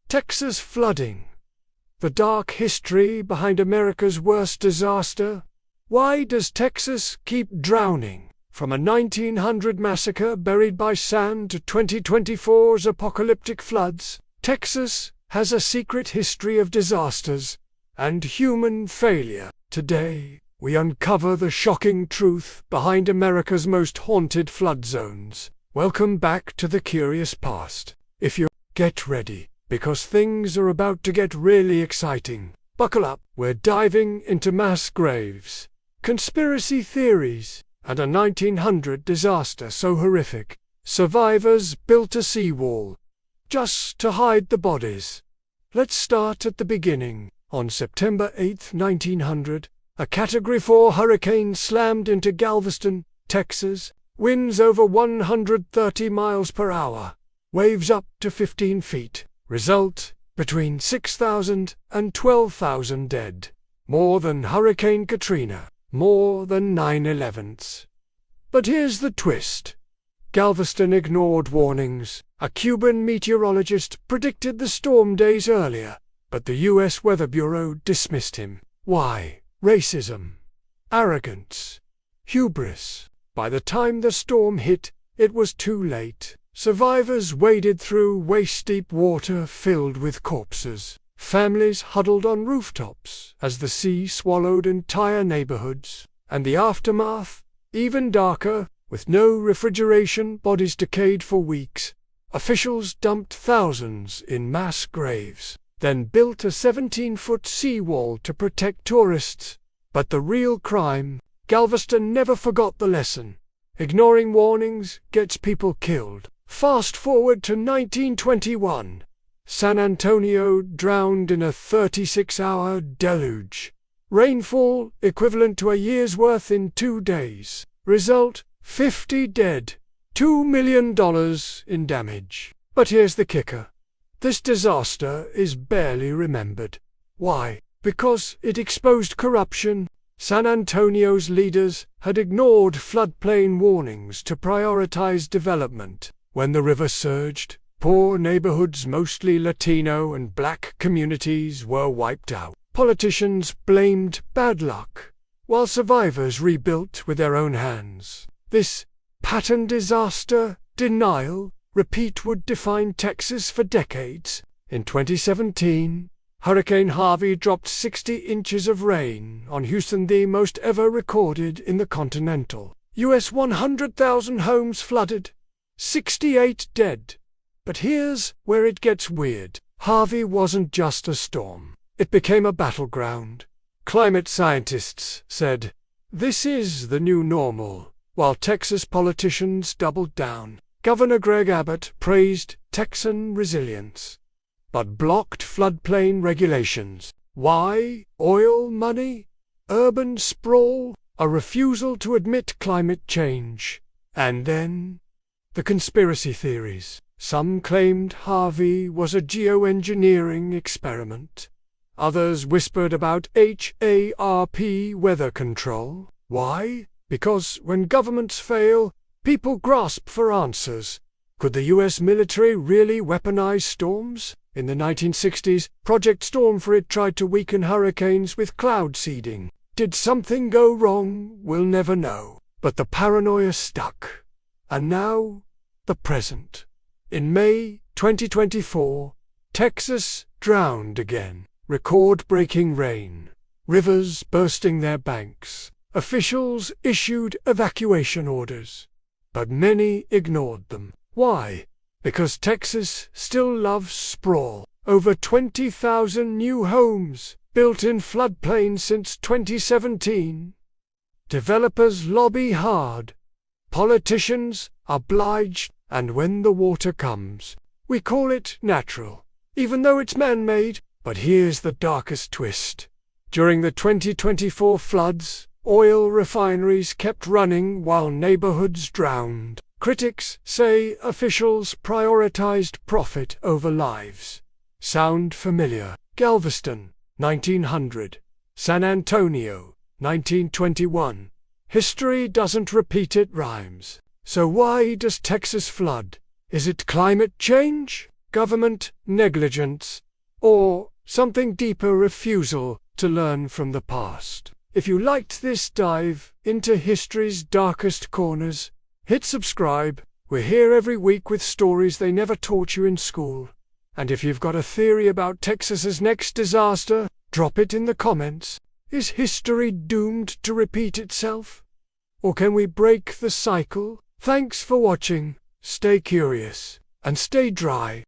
Texas flooding. The dark history behind America's worst disaster. Why does Texas keep drowning? From a 1900 massacre buried by sand to 2024's apocalyptic floods, Texas has a secret history of disasters and human failure. Today, we uncover the shocking truth behind America's most haunted flood zones. Welcome back to the curious past. Get ready, because things are about to get really exciting. Buckle up, we're diving into mass graves, conspiracy theories, and a 1900 disaster so horrific, survivors built a seawall just to hide the bodies. Let's start at the beginning. On September 8, 1900, a Category 4 hurricane slammed into Galveston, Texas, winds over 130 miles per hour, waves up to 15 feet. Result, between 6,000 and 12,000 dead. More than Hurricane Katrina, more than 9/11s. But here's the twist. Galveston ignored warnings. A Cuban meteorologist predicted the storm days earlier, but the U.S. Weather Bureau dismissed him. Why? Racism, arrogance, hubris. By the time the storm hit, it was too late. Survivors waded through waist-deep water filled with corpses. Families huddled on rooftops as the sea swallowed entire neighborhoods. And the aftermath, even darker, with no refrigeration, bodies decayed for weeks. Officials dumped thousands in mass graves, then built a 17-foot seawall to protect tourists. But the real crime, Galveston never forgot the lesson. Ignoring warnings gets people killed. Fast forward to 1921. San Antonio drowned in a 36-hour deluge. Rainfall equivalent to a year's worth in 2 days. Result, 50 dead, $2 million in damage. But here's the kicker. This disaster is barely remembered. Why? Because it exposed corruption. San Antonio's leaders had ignored floodplain warnings to prioritize development. When the river surged, poor neighborhoods, mostly Latino and black communities, were wiped out. Politicians blamed bad luck, while survivors rebuilt with their own hands. This pattern disaster, denial, repeat would define Texas for decades. In 2017, Hurricane Harvey dropped 60 inches of rain on Houston, the most ever recorded in the continental U.S. 100,000 homes flooded. 68 dead. But here's where it gets weird. Harvey wasn't just a storm. It became a battleground. Climate scientists said, "This is the new normal," while Texas politicians doubled down. Governor Greg Abbott praised Texan resilience, but blocked floodplain regulations. Why? Oil money? Urban sprawl? A refusal to admit climate change. And then the conspiracy theories. Some claimed Harvey was a geoengineering experiment. Others whispered about HARP weather control. Why? Because when governments fail, people grasp for answers. Could the U.S. military really weaponize storms? In the 1960s, Project Stormfront tried to weaken hurricanes with cloud seeding. Did something go wrong? We'll never know. But the paranoia stuck. And now, the present. In May 2024, Texas drowned again. Record-breaking rain. Rivers bursting their banks. Officials issued evacuation orders. But many ignored them. Why? Because Texas still loves sprawl. Over 20,000 new homes built in floodplains since 2017. Developers lobby hard. Politicians oblige, and when the water comes, we call it natural, even though it's man-made. But here's the darkest twist. During the 2024 floods, oil refineries kept running while neighborhoods drowned. Critics say officials prioritized profit over lives. Sound familiar? Galveston, 1900. San Antonio, 1921. History doesn't repeat, it rhymes. So why does Texas flood? Is it climate change? Government negligence? or something deeper, refusal to learn from the past? If you liked this dive into history's darkest corners, hit subscribe. We're here every week with stories they never taught you in school. And if you've got a theory about Texas's next disaster, drop it in the comments. Is history doomed to repeat itself? Or can we break the cycle? Thanks for watching. Stay curious and stay dry.